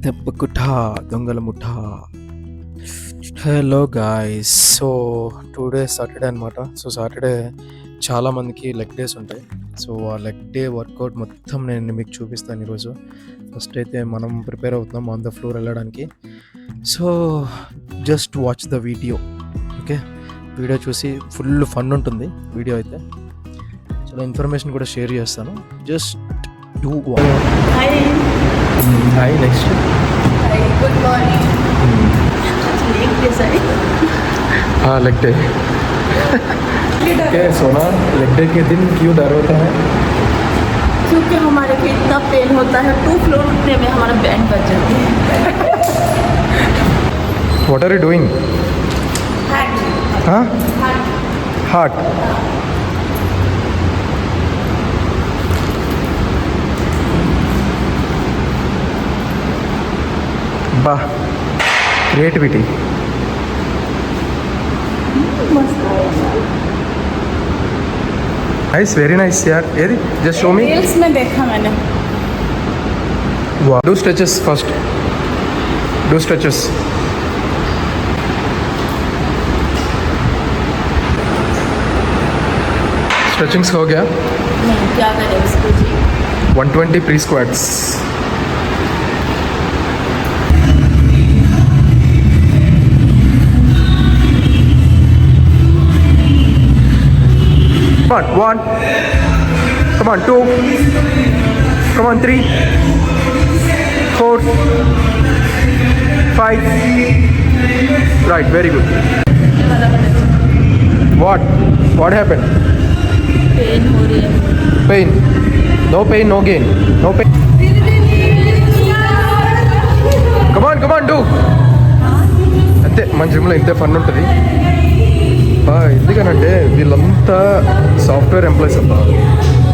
తెప్పకుఠా దొంగల ముఠా. Hello guys, so today Saturday అనమాట. సో సాటర్డే చాలామందికి లెగ్ డేస్ ఉంటాయి. సో ఆ లెగ్ డే వర్కౌట్ మొత్తం నేను మీకు చూపిస్తాను ఈరోజు. ఫస్ట్ అయితే మనం ప్రిపేర్ అవుతున్నాం ఆన్ ద ఫ్లోర్ వెళ్ళడానికి. So just watch the video, okay? Video చూసి ఫుల్ ఫన్ ఉంటుంది వీడియో అయితే. చాలా ఇన్ఫర్మేషన్ కూడా షేర్ చేస్తాను. Just do watch. Hi, next. Good morning. Leg day सही। हाँ, लेग डे। क्या सोना, लेग डे के दिन क्यों डर होता है? क्योंकि हमारे को इतना पेन होता है, 2 फ्लोर उठने में हमारा बैंड बज जाती है। What are you doing? Heart. हाँ, हार्ट. बा क्रिएटिविटी. नाइस, वेरी नाइस यार. ये जस्ट शो मी. रील्स में देखा मैंने. Do stretches first. Do stretches. Stretchings हो गया. नहीं, क्या करें इसको जी. 120 pre squats. Come on, 1. Come on, 2. Come on, 3. 4. 5. Right, very good. What happened? Pain हो रही है. Pain. No pain, no gain. No pain. Come on, do. అంతే, మన జిమ్లో ఇంతే ఫన్ ఉంటుంది. ఎందుకనంటే వీళ్ళంతా సాఫ్ట్వేర్ ఎంప్లాయీస్ అబ్బా.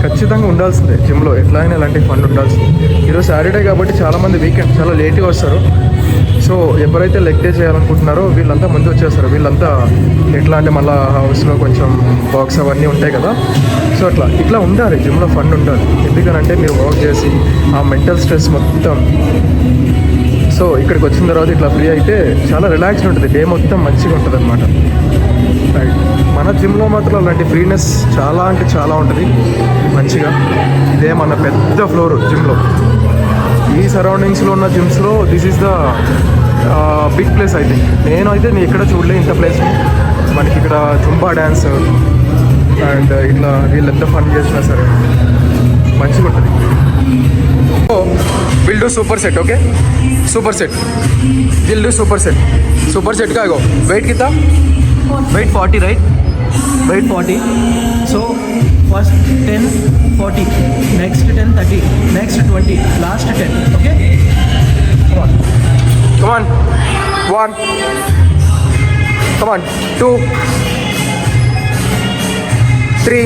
ఖచ్చితంగా ఉండాల్సిందే జిమ్లో, ఎట్లా అయినా ఇలాంటి ఫండ్ ఉండాల్సిందే. ఈరోజు సాటర్డే కాబట్టి చాలామంది వీకెండ్ చాలా లేట్గా వస్తారు. సో ఎవరైతే లెగ్ డే చేయాలనుకుంటున్నారో వీళ్ళంతా ముందు వచ్చేస్తారు. వీళ్ళంతా ఎట్లా అంటే మళ్ళీ హౌస్లో కొంచెం వర్క్స్ అవన్నీ ఉంటాయి కదా. సో ఇట్లా ఉండాలి, జిమ్లో ఫండ్ ఉండాలి. ఎందుకనంటే మీరు వర్క్ చేసి ఆ మెంటల్ స్ట్రెస్ మొత్తం, సో ఇక్కడికి వచ్చిన తర్వాత ఇట్లా ఫ్రీ అయితే చాలా రిలాక్స్డ్ ఉంటుంది, డే మొత్తం మంచిగా ఉంటుంది అనమాట. రైట్, మన జిమ్లో మాత్రం అలాంటి ఫ్రీనెస్ చాలా అంటే చాలా ఉంటుంది మంచిగా. ఇదే మన పెద్ద ఫ్లోర్ జిమ్లో. ఈ సరౌండింగ్స్లో ఉన్న జిమ్స్లో this is the big place. అయితే నేను ఎక్కడ చూడలే ఇంత ప్లేస్. మనకి ఇక్కడ జుంబా డ్యాన్స్ అండ్ ఇట్లా వీళ్ళు ఎంత ఫన్ చేసినా సరే మంచిగా ఉంటుంది. We'll do superset, okay? Superset. We'll do superset. Superset का आएगा. Weight कितना? Weight 40, right? Weight 40. So first 10, 40. Next 10, 30. Next 20. Last 10. Okay? Come on. Come on. 1. Come on. 2. 3.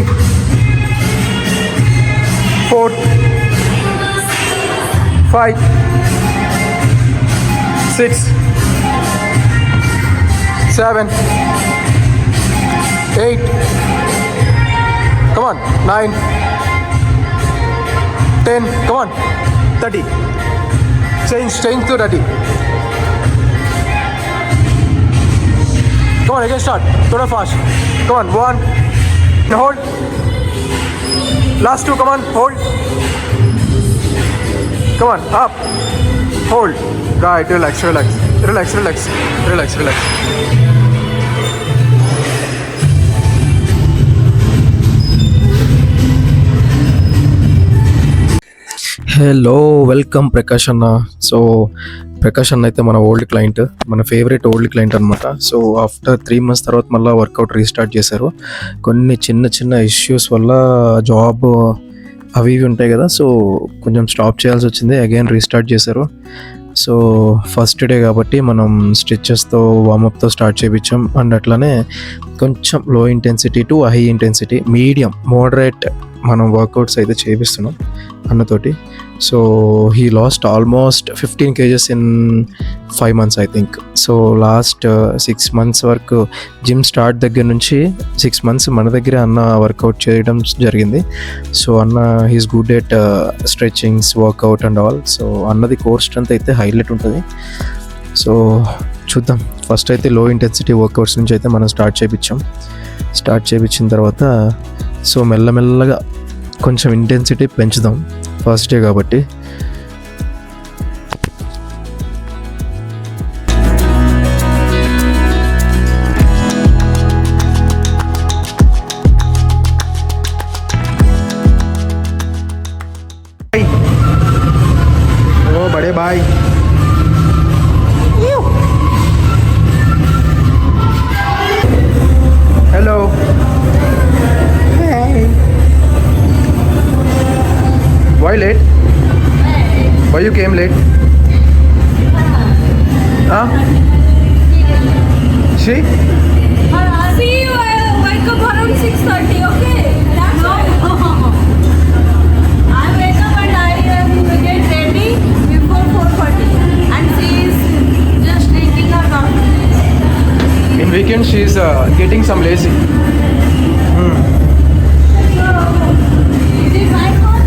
4. 5, 6, 7, 8, come on, 9, 10, come on, 30. Change to 30. Come on, again start. Thoda fast. Come on, 1. Hold. Last 2, come on, hold. Come on, up, hold, right, relax. Hello, welcome Prakash అన్న. So Prakash అన్న అయితే మన old client, మన favourite old client అనమాట. So after 3 months తర్వాత మళ్ళీ work out restart చేశారు. కొన్ని చిన్న ఇష్యూస్ వల్ల జాబ్ అవి ఉంటాయి కదా, సో కొంచెం స్టాప్ చేయాల్సి వచ్చింది. అగైన్ రీస్టార్ట్ చేశారు. సో ఫస్ట్ డే కాబట్టి మనం స్ట్రెచెస్తో వార్మప్తో స్టార్ట్ చేయించాం. అండ్ అట్లానే కొంచెం low intensity to high intensity, medium moderate మనం వర్కౌట్స్ అయితే చేపిస్తున్నాం అన్నతోటి. So he lost almost 15 kgs in 5 months I think. So last 6 months వరకు జిమ్ స్టార్ట్ దగ్గర నుంచి 6 months మన దగ్గరే అన్న వర్కౌట్ చేయడం జరిగింది. సో అన్న he's good at stretchings, workout and all. So అన్నది కోర్ స్ట్రెంత్ అయితే హైలైట్ ఉంటుంది. సో చూద్దాం, ఫస్ట్ అయితే లో ఇంటెన్సిటీ వర్కౌట్స్ నుంచి అయితే మనం స్టార్ట్ చేయించిన తర్వాత సో మెల్లమెల్లగా కొంచెం ఇంటెన్సిటీ పెంచుదాం, ఫస్ట్ డే కాబట్టి. ఓ బడే bye. Hello. Hey. Why late? Why you came late? Huh? She? See you, wake up around 6:30, okay? That's why. I wake up and I get ready before 4:30. And she is just drinking her coffee. In weekend she is getting some lazy. Is it my fault?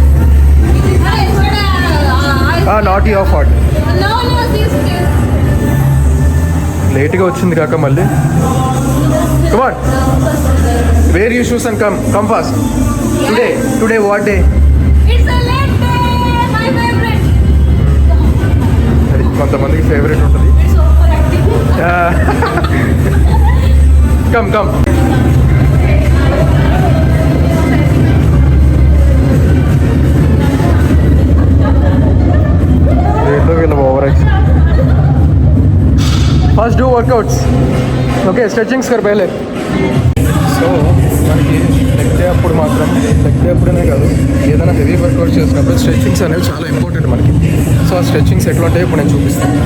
Not your fault. No, this is. లేట్గా వచ్చింది కాక మళ్ళీ. Come on. Wear your shoes and come fast. Today what day? It's a late day, my favorite. అది కొంతమందికి favourite ఉంటుంది. It's overacting. Come. వీళ్ళు over action. First do workouts, okay? Stretchings కర్ పహలే. So మనకి లెగ్ డే అప్పుడనే కాదు, ఏదైనా heavy work out చేసినప్పుడు stretchings అనేవి చాలా ఇంపార్టెంట్ మనకి. సో ఆ స్ట్రెచింగ్స్ ఎట్లా ఉంటాయో ఇప్పుడు నేను చూపిస్తాను.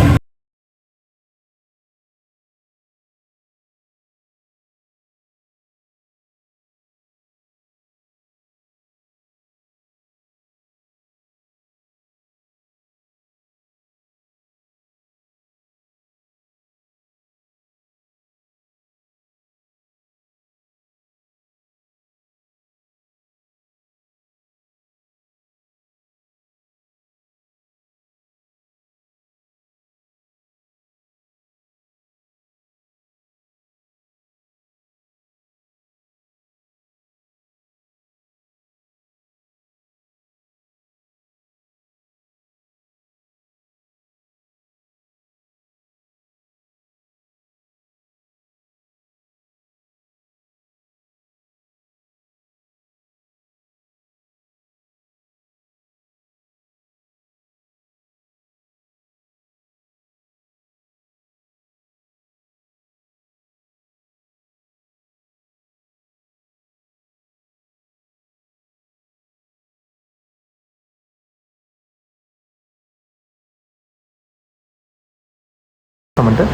అంటే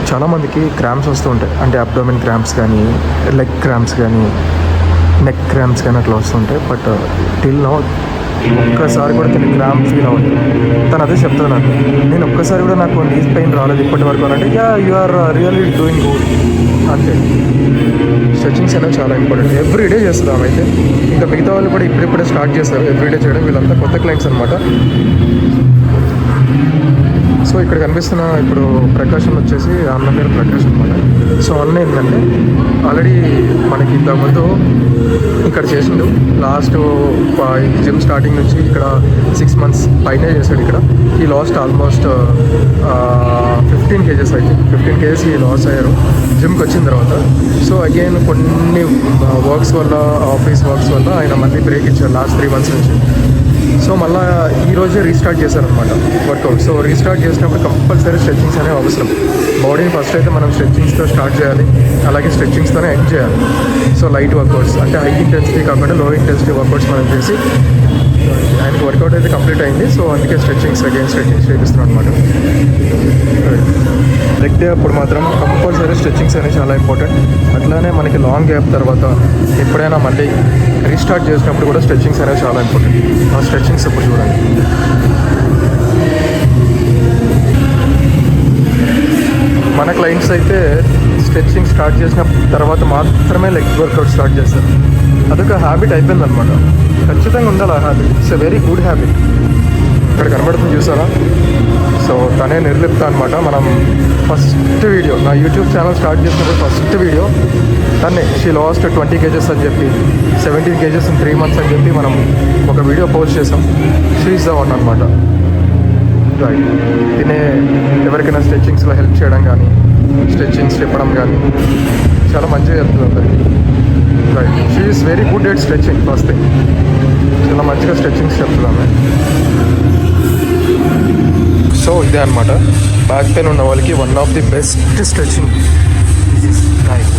చాలామందికి క్రాంప్స్ వస్తూ ఉంటాయి, అంటే అబ్డోమెన్ క్రాంప్స్ కానీ, లెగ్ క్రాంప్స్ కానీ, నెక్ క్రాంప్స్ కానీ అట్లా వస్తుంటాయి. బట్ టిల్ నో ఒక్కసారి కూడా తను క్రాంప్ ఫీల్ అవుతుంది. తను అదే చెప్తుంది నాకు, నేను ఒక్కసారి కూడా నాకు నీస్ పెయిన్ రాలేదు ఇప్పటి వరకు అని. అంటే you are really doing good అంతే. స్ట్రెచింగ్స్ అనేవి చాలా ఇంపార్టెంట్. ఎవ్రీడే చేస్తున్నాం అయితే, ఇంకా మిగతా వాళ్ళు కూడా ఇప్పుడిప్పుడే స్టార్ట్ చేస్తారు ఎవ్రీడే చేయడం. వీళ్ళంతా కొత్త క్లయింట్స్ అనమాట. సో ఇక్కడ కనిపిస్తున్న ఇప్పుడు ప్రకాశం వచ్చేసి అన్న పేరు ప్రకాశం అనమాట. సో అన్న ఏంటంటే ఆల్రెడీ మనకి ఇంతకుముందు ఇక్కడ చేసిండు. లాస్ట్ జిమ్ స్టార్టింగ్ నుంచి ఇక్కడ 6 months పైనే చేశాడు. ఇక్కడ ఈ లాస్ట్ ఆల్మోస్ట్ 15 kgs అయితే 15 kgs ఈ లాస్ అయ్యారు జిమ్కి వచ్చిన తర్వాత. సో అగైన్ కొన్ని వర్క్స్ వల్ల, ఆఫీస్ వర్క్స్ వల్ల ఆయన మళ్ళీ బ్రేక్ ఇచ్చారు లాస్ట్ 3 months నుంచి. సో మళ్ళీ ఈరోజే రీస్టార్ట్ చేశారనమాట వర్కౌట్. సో రీస్టార్ట్ చేసినప్పుడు కంపల్సరీ స్ట్రెచింగ్స్ అనేవి అవసరం. బాడీని ఫస్ట్ అయితే మనం స్ట్రెచింగ్స్తో స్టార్ట్ చేయాలి, అలాగే స్ట్రెచింగ్స్తోనే ఎండ్ చేయాలి. సో లైట్ వర్కౌట్స్ అంటే హై ఇంటెన్సిటీ కాకుండా లో ఇంటెన్సిటీ వర్కౌట్స్ మనం చేసి ఆయనకి వర్కౌట్ అయితే కంప్లీట్ అయింది. సో అందుకే స్ట్రెచ్చింగ్స్ చేపిస్తున్నాం అనమాట. లెగ్ డే అప్పుడు మాత్రం కంపల్సరీ స్ట్రెచ్చింగ్స్ అనేవి చాలా ఇంపార్టెంట్. అట్లానే మనకి లాంగ్ గ్యాప్ తర్వాత ఎప్పుడైనా మళ్ళీ రీస్టార్ట్ చేసినప్పుడు కూడా స్ట్రెచ్చింగ్స్ అనేవి చాలా ఇంపార్టెంట్. ఆ స్ట్రెచ్చింగ్స్ ఇప్పుడు చూడండి. మన క్లయింట్స్ అయితే స్ట్రెచ్చింగ్ స్టార్ట్ చేసిన తర్వాత మాత్రమే లెగ్ వర్కౌట్ స్టార్ట్ చేస్తారు. అదొక హ్యాబిట్ అయిపోయింది అనమాట. ఖచ్చితంగా ఉండాలి ఆ habit. It's a very good habit. ఇక్కడ కనబడుతుంది చూసారా? సో తనే నిర్లిప్త అనమాట. మనం ఫస్ట్ వీడియో నా యూట్యూబ్ ఛానల్ స్టార్ట్ చేసినప్పుడు ఫస్ట్ వీడియో తనే. షీ లాస్ట్ 20 kgs అని చెప్పి 17 kgs ఇన్ 3 months అని చెప్పి మనం ఒక వీడియో పోస్ట్ చేసాం. షీ ఈజ్ ద వన్ అనమాట. రైట్. తినే ఎవరికైనా స్ట్రెచ్చింగ్స్లో హెల్ప్ చేయడం కానీ, స్ట్రెచ్చింగ్స్ చెప్పడం కానీ చాలా మంచిగా చెప్తుంది అందరికి. Right. She is very good at stretching. First thing చాలా మంచిగా స్ట్రెచ్చింగ్స్ చెప్తుంది ఆమె. సో ఇదే అనమాట బ్యాక్ పెయిన్ ఉన్న వాళ్ళకి one of the best stretching. Right.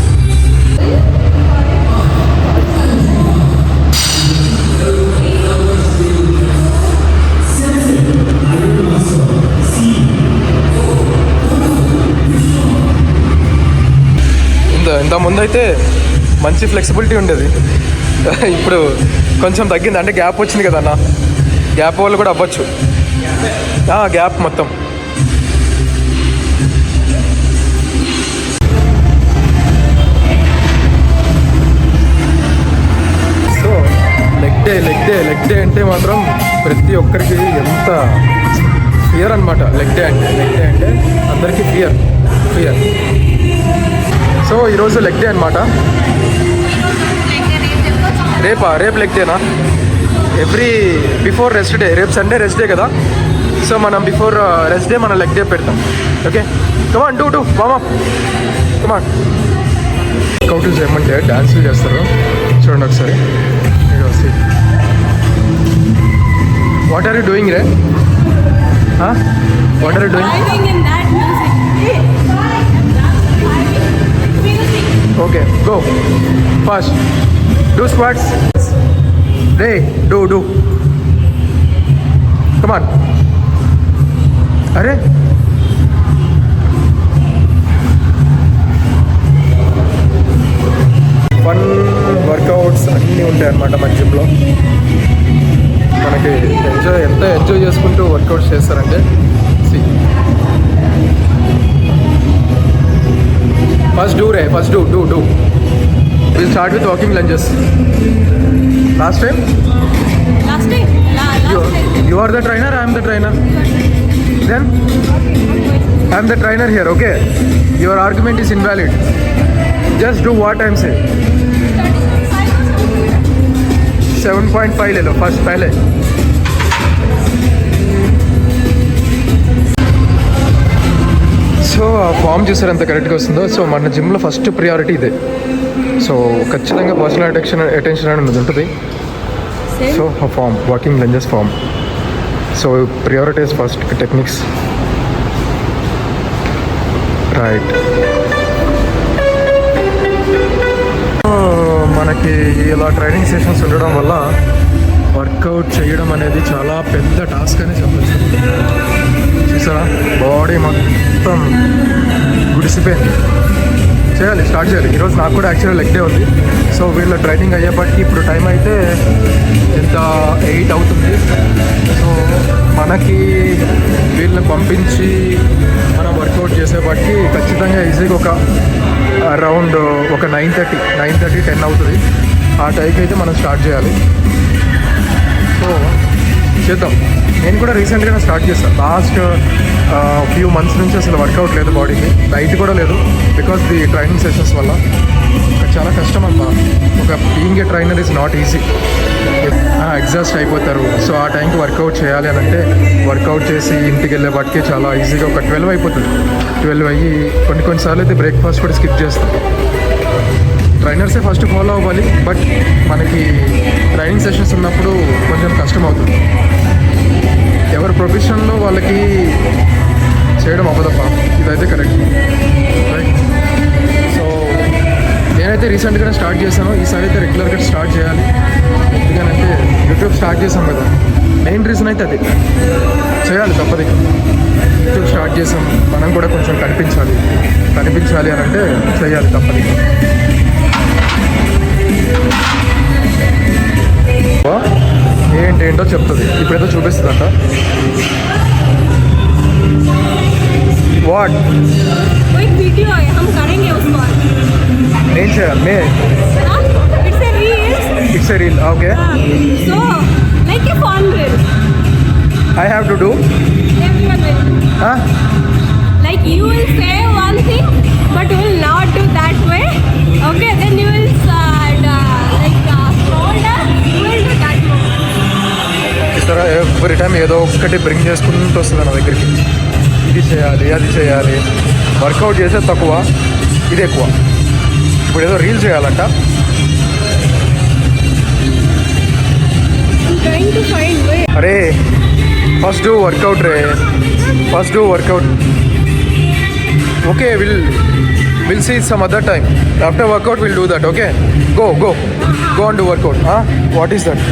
ఇంత ముందైతే మంచి ఫ్లెక్సిబిలిటీ ఉండేది. ఇప్పుడు కొంచెం తగ్గింది. అంటే గ్యాప్ వచ్చింది కదా అన్న, గ్యాప్ వాళ్ళు కూడా అవ్వచ్చు. గ్యాప్ మొత్తం. సో లెగ్ డే అంటే మాత్రం ప్రతి ఒక్కరికి ఎంత ఫియర్ అనమాట. లెగ్ డే అంటే అందరికీ ఫియర్. సో ఈరోజు లెగ్ డే అనమాట. రేపు లెగ్ డేనా? Before rest day. రేపు సండే రెస్ట్ డే కదా. సో మనం బిఫోర్ రెస్ట్ డే మనం లెగ్ డే పెడతాం. Okay, come on do warm come on. వర్కౌట్లు చేయమంటే డాన్సులు చేస్తారు. చూడండి ఒకసారి. వాట్ ఆర్ యూ డూయింగ్ రే? What are you doing? Okay, go fast. Do squats. రే డూ కమాన్. అరే ఫన్ వర్కౌట్స్ అన్నీ ఉంటాయి అన్నమాట మన జిమ్లో. మనకి ఎంత ఎంజాయ్ చేసుకుంటూ వర్కౌట్స్ చేస్తారంటే first do. We'll start with walking lunges. Last time? You are the trainer, I am the trainer. Then? I am the trainer here, okay? Your argument is invalid. Just do what I am saying. 7.5 ले लो first पहले. So ఆ form చూసారు ఎంత కరెక్ట్గా వస్తుందో. So మన జిమ్లో ఫస్ట్ ప్రియారిటీ ఇదే. సో ఖచ్చితంగా పర్సనల్ అటెన్షన్ అనేది ఉంటుంది. సో ఆ form, walking lunges form. So priorities first techniques. Right. మనకి ఇలా ట్రైనింగ్ సెషన్స్ ఉండడం వల్ల వర్కౌట్ చేయడం అనేది చాలా పెద్ద టాస్క్ అని చెప్పచ్చు. చూసారా, బాడీ మొత్తం గుడిసిపోయింది. స్టార్ట్ చేయాలి. ఈరోజు నాకు కూడా యాక్చువల్గా లెగ్ డే ఉంది. సో వీళ్ళ ట్రైనింగ్ అయ్యేపటికి ఇప్పుడు టైం అయితే ఎంత 8 అవుతుంది. సో మనకి వీళ్ళని పంపించి మనం వర్కౌట్ చేసేపటికి ఖచ్చితంగా ఈజీగా ఒక అరౌండ్ ఒక 9:30, 10 అవుతుంది. ఆ టైంకి అయితే మనం స్టార్ట్ చేయాలి. సో చేద్దాం. నేను కూడా రీసెంట్గా స్టార్ట్ చేస్తాను. లాస్ట్ ఫ్యూ మంత్స్ నుంచి అసలు వర్కౌట్ లేదు బాడీకి, డైట్ కూడా లేదు. బికాస్ ది ట్రైనింగ్ సెషన్స్ వల్ల చాలా కష్టం అమ్మా. ఒక being a trainer is not easy. Exhaust అయిపోతారు. సో ఆ టైంకి వర్కౌట్ చేయాలి అని అంటే వర్కౌట్ చేసి ఇంటికి వెళ్ళేపటికి చాలా ఈజీగా ఒక 12 అయిపోతుంది. 12 అయ్యి కొన్నిసార్లు అయితే బ్రేక్ఫాస్ట్ కూడా స్కిప్ చేస్తాం. ట్రైనర్సే ఫస్ట్ ఫాలో అవ్వాలి. బట్ మనకి ట్రైనింగ్ సెషన్స్ ఉన్నప్పుడు కొంచెం కష్టం అవుతుంది. ఎవరి ప్రొఫెషన్లో వాళ్ళకి చేయడం అవ్వదప్ప. ఇదైతే కరెక్ట్. రైట్. సో నేనైతే రీసెంట్గానే స్టార్ట్ చేశాను. ఈసారి అయితే రెగ్యులర్గా స్టార్ట్ చేయాలి. ఎందుకంటే యూట్యూబ్ స్టార్ట్ చేసాం కదా, మెయిన్ రీజన్ అయితే అది. చేయాలి తప్పదు. యూట్యూబ్ స్టార్ట్ చేసాం, మనం కూడా కొంచెం కనిపించాలి అని అంటే చేయాలి తప్పదు. ఏంటేంటో చెప్తుంది, ఇప్పుడేదో చూపిస్తుందంట. వాట్ कोई वीडियो है हम करेंगे उसको. ఏం చేయాలి? It's a reels. It's a reel. Okay, So like a fun reel. I have to do. Everyone will. Like you will say one thing, but you will not do that way. Okay, then you will scroll down. You will do that way. ఇతర every time ఏదో ఒక్కటి bring చేసుకుంటూ వస్తుంది నా దగ్గరికి. ఇది చేయాలి, అది చేయాలి. వర్కౌట్ చేసే తక్కువ, ఇది ఎక్కువ. ఇప్పుడు ఏదో రీల్ చేయాలంట. I'm trying to find way. అరే ఫస్ట్ డూ వర్కౌట్ రే, first do workout. Okay, will see some other time. After workout will do that. Okay, go and do workout. What is that?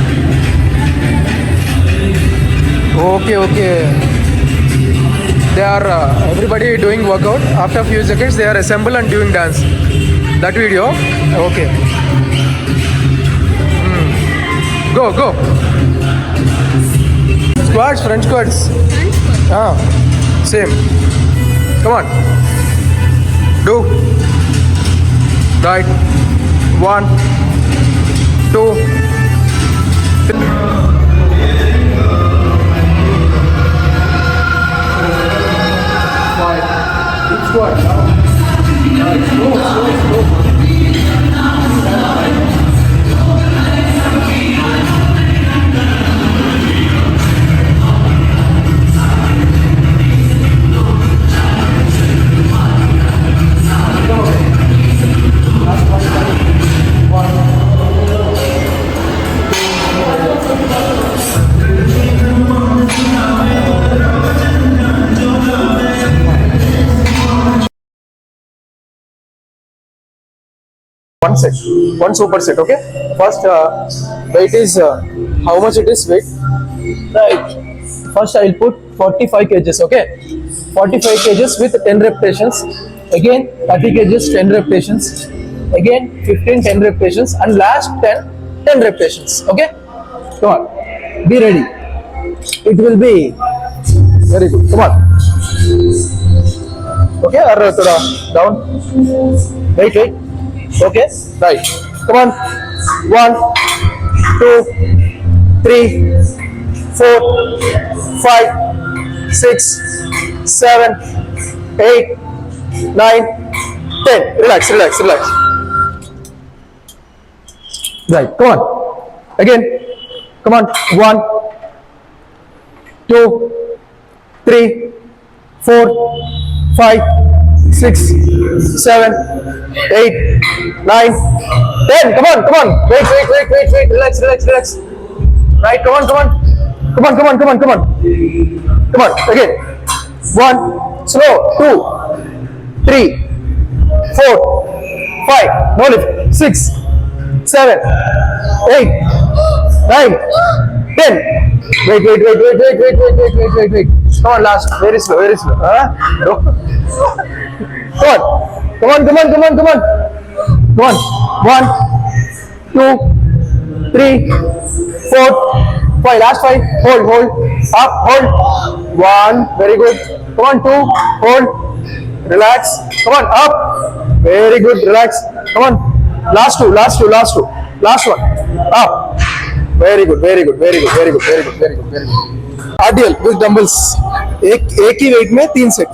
Okay, they are everybody doing workout. After few seconds they are assemble and doing dance. That video. Okay, go squats, front squats. Same. Come on, do. Right, 1 2 squat. Slow. One set, one superset. Okay, first weight is how much it is weight, right? First I'll put 45 kgs. Okay, 45 kgs with 10 repetitions. Again 30 kgs, 10 repetitions. Again 15, 10 repetitions, and last 10 repetitions. Okay, come on, be ready. It will be very good. Come on. Okay, or down. Wait. Okay, right. Come on. 1 2 3 4 5 6 7 8 9 10. Relax. Right. Come on. Again. Come on. 1 2 3 4 5 6 7 8 9 10. Come on. Wait. Relax. Right. Come on. Again. 1 slow. 2 3 4 5 no lift. 6 7 8 9 10. Wait. Come on, last. Very slow. No. Come on. 1 2 3 4 5. Last 5. Hold. Up. Hold. 1. Very good. Come on. 2. Hold. Relax. Come on. Up. Very good. Relax. Come on. Last two. Last one. Up. Very good. RDL with dumbbells. एक ही wait में 3 set.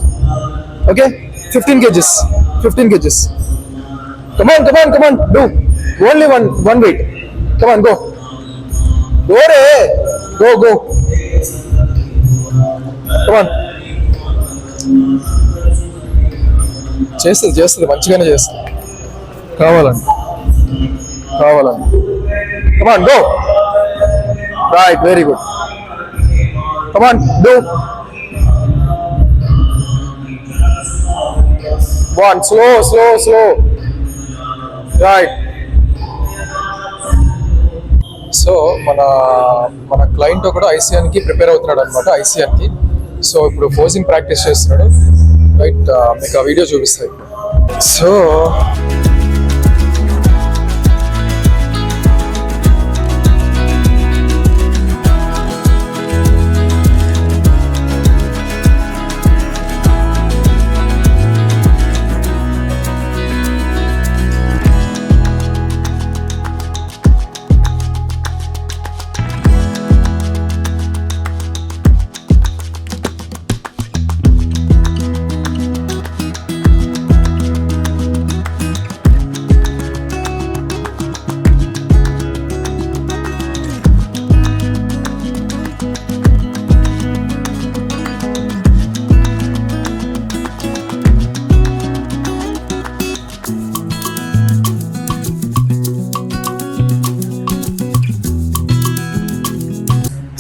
Okay, 15 kgs. Come on. Do only one weight. Come on, go. Go. Come on. చేస్తుంది మంచిగానే చేస్తుంది. కావాలండి. Come on, go. Right, very good. Come on, do. 1, slow. Right. So మన మన client కూడా ఐసీఎన్కి prepare అవుతున్నాడు అనమాట, ఐసీఎన్కి. సో ఇప్పుడు పోజింగ్ ప్రాక్టీస్ చేస్తున్నాడు, రైట్. మీకు ఆ వీడియో చూపిస్తాయి. సో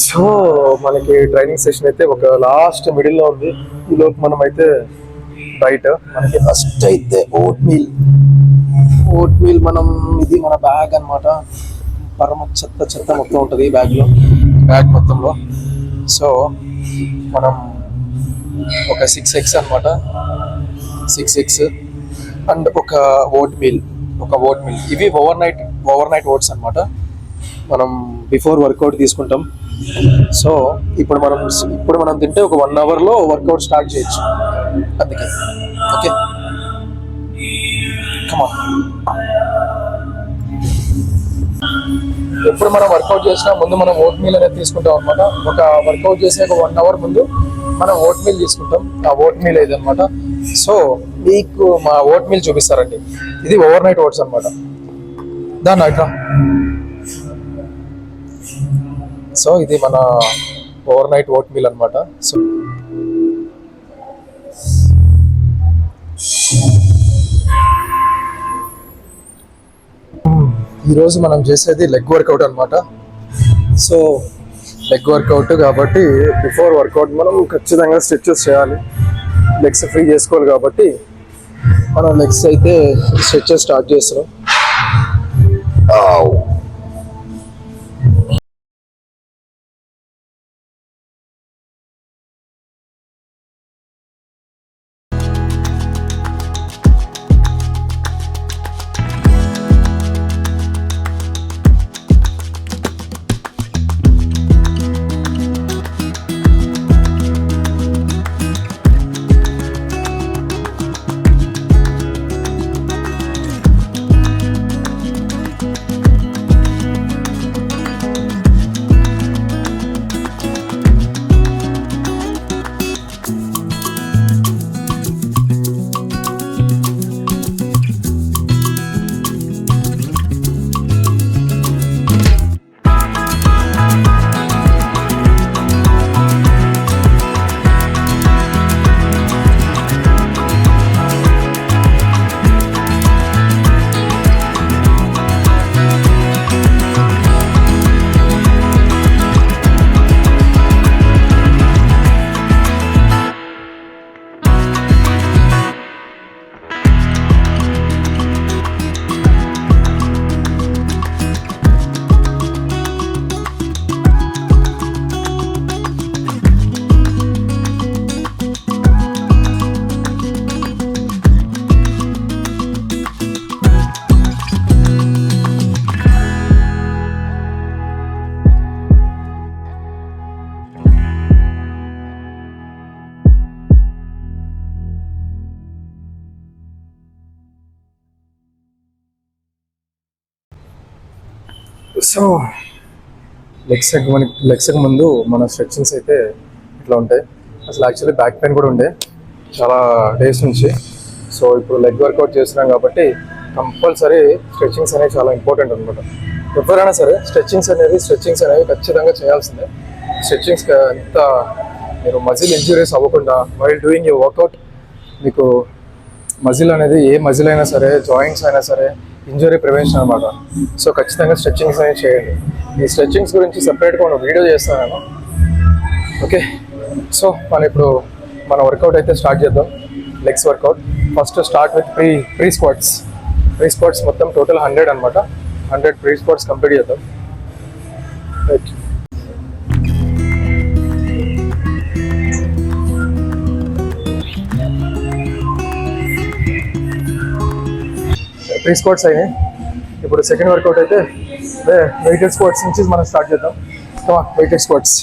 సో మనకి ట్రైనింగ్ సెషన్ అయితే ఒక లాస్ట్ మిడిల్లో ఉంది. ఈలోపు మనం అయితే బయట మనకి ఫస్ట్ అయితే ఓట్ మీల్ మనం ఇది మన బ్యాగ్ అన్నమాట. పరమ చెత్త మొత్తం ఉంటుంది బ్యాగ్ మొత్తంలో. సో మనం ఒక 6 eggs అన్నమాట, 6 eggs అండ్ ఒక ఓట్ మీల్. ఇవి ఓవర్ నైట్ ఓట్స్ అన్నమాట. మనం బిఫోర్ వర్కౌట్ తీసుకుంటాం. సో ఇప్పుడు మనం తింటే ఒక 1 hourలో వర్కౌట్ స్టార్ట్ చేయొచ్చు. అందుకే ఓకే, కమాన్. ఎప్పుడు మనం వర్కౌట్ చేసినా ముందు మనం ఓట్ మీల్ అనేది తీసుకుంటాం అనమాట. ఒక వర్కౌట్ చేసే ఒక 1 hour ముందు మనం ఓట్ మీల్ తీసుకుంటాం. ఆ ఓట్ మీల్ ఇది అనమాట. సో మీకు మా ఓట్ మీల్ చూపిస్తారండి. ఇది ఓవర్ నైట్ ఓట్స్ అనమాట. దాన్ని అట్లా. సో ఇది మన ఓవర్ నైట్ ఓట్ మీల్ అనమాట. సో ఈరోజు మనం చేసేది లెగ్ వర్కౌట్ అనమాట. సో లెగ్ వర్కౌట్ కాబట్టి బిఫోర్ వర్కౌట్ మనం ఖచ్చితంగా స్ట్రెచెస్ చేయాలి. లెగ్స్ ఫ్రీ చేసుకోవాలి కాబట్టి మనం లెగ్స్ అయితే స్ట్రెచెస్ స్టార్ట్ చేస్తున్నాం. సో లెగ్స్కి ముందు మన స్ట్రెచ్చింగ్స్ అయితే ఇట్లా ఉంటాయి. అసలు యాక్చువల్లీ బ్యాక్ పెయిన్ కూడా ఉండే చాలా డేస్ నుంచి. సో ఇప్పుడు లెగ్ వర్కౌట్ చేస్తున్నాం కాబట్టి కంపల్సరీ స్ట్రెచ్చింగ్స్ అనేవి చాలా ఇంపార్టెంట్ అనమాట. ఎవరైనా సరే స్ట్రెచ్చింగ్స్ అనేవి ఖచ్చితంగా చేయాల్సిందే. స్ట్రెచ్చింగ్స్ ఎంత మీరు మజిల్ ఇంజురీస్ అవ్వకుండా వైల్ డూయింగ్ ఏ వర్కౌట్, మీకు మజిల్ అనేది ఏ మజిల్ అయినా సరే, జాయింట్స్ అయినా సరే ఇంజురీ ప్రివెన్షన్ అనమాట. సో ఖచ్చితంగా స్ట్రెచ్చింగ్స్ అనేవి చేయండి. ఈ స్ట్రెచ్చింగ్స్ గురించి సపరేట్గా ఒక వీడియో చేస్తాను నేను. ఓకే, సో మనం ఇప్పుడు మన వర్కౌట్ అయితే స్టార్ట్ చేద్దాం. Legs workout first start with pre squats మొత్తం టోటల్ 100 అనమాట. 100 ప్రీ స్క్వాట్స్ కంప్లీట్ చేద్దాం. రైట్. త్రీ స్క్వాట్స్ అయినాయి. ఇప్పుడు సెకండ్ వర్కౌట్ అయితే వెయిటెడ్ స్క్వాట్స్ నుంచి మనం స్టార్ట్ చేద్దాం. Weighted squats.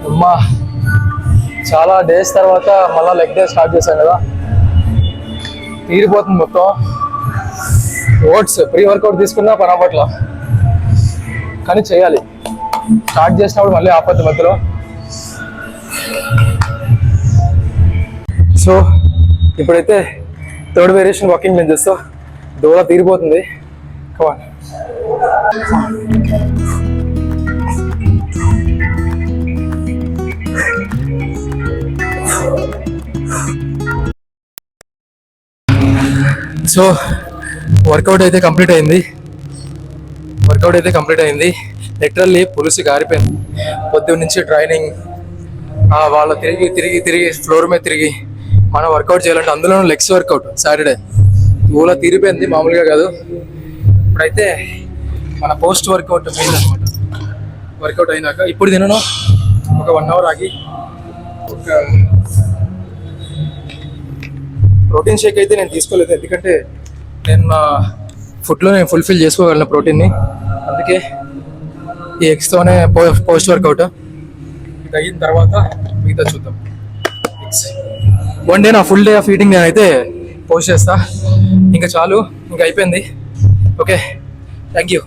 అమ్మా, చాలా డేస్ తర్వాత మళ్ళీ లెగ్ డే స్టార్ట్ చేశాను కదా, తీరిపోతుంది మొత్తం. ఓట్స్ ప్రీ వర్కౌట్ తీసుకున్నా పని అవ్వట్లా, కానీ చేయాలి. స్టార్ట్ చేసినప్పుడు మళ్ళీ ఆపద్దు మధ్యలో. సో ఇప్పుడైతే థర్డ్ వేరియేషన్ వాకింగ్ నేను చేస్తా. దూరం తీరిపోతుంది. కమాన్. సో వర్కౌట్ అయితే కంప్లీట్ అయింది. లిటరల్లీ పులుసు గారిపోయింది. పొద్దున్న నుంచి ట్రైనింగ్, వాళ్ళు తిరిగి ఫ్లోర్ మీద తిరిగి మనం వర్కౌట్ చేయాలంటే, అందులోనూ లెగ్స్ వర్కౌట్ సాటర్డే ఊళ్ళో తీరిపోయింది, మామూలుగా కాదు. ఇప్పుడైతే మన పోస్ట్ వర్కౌట్ మెయిన్ అనమాట. వర్కౌట్ అయినాక ఇప్పుడు తినను, ఒక 1 hour ఆగి ఒక ప్రోటీన్ షేక్ అయితే నేను తీసుకోలేదు, ఎందుకంటే నేను నా ఫుడ్లో నేను ఫుల్ఫిల్ చేసుకోగలను ప్రోటీన్ని. అందుకే ఈ ఎగ్స్తోనే పోస్ట్ వర్కౌట్. ఇది అయిన తర్వాత మిగతా చూద్దాం. 1 day నా ఫుల్ డే ఆఫ్ ఈటింగ్ నేనైతే పోస్ట్ చేస్తా. ఇంకా చాలు, ఇంకా అయిపోయింది. Okay, thank you.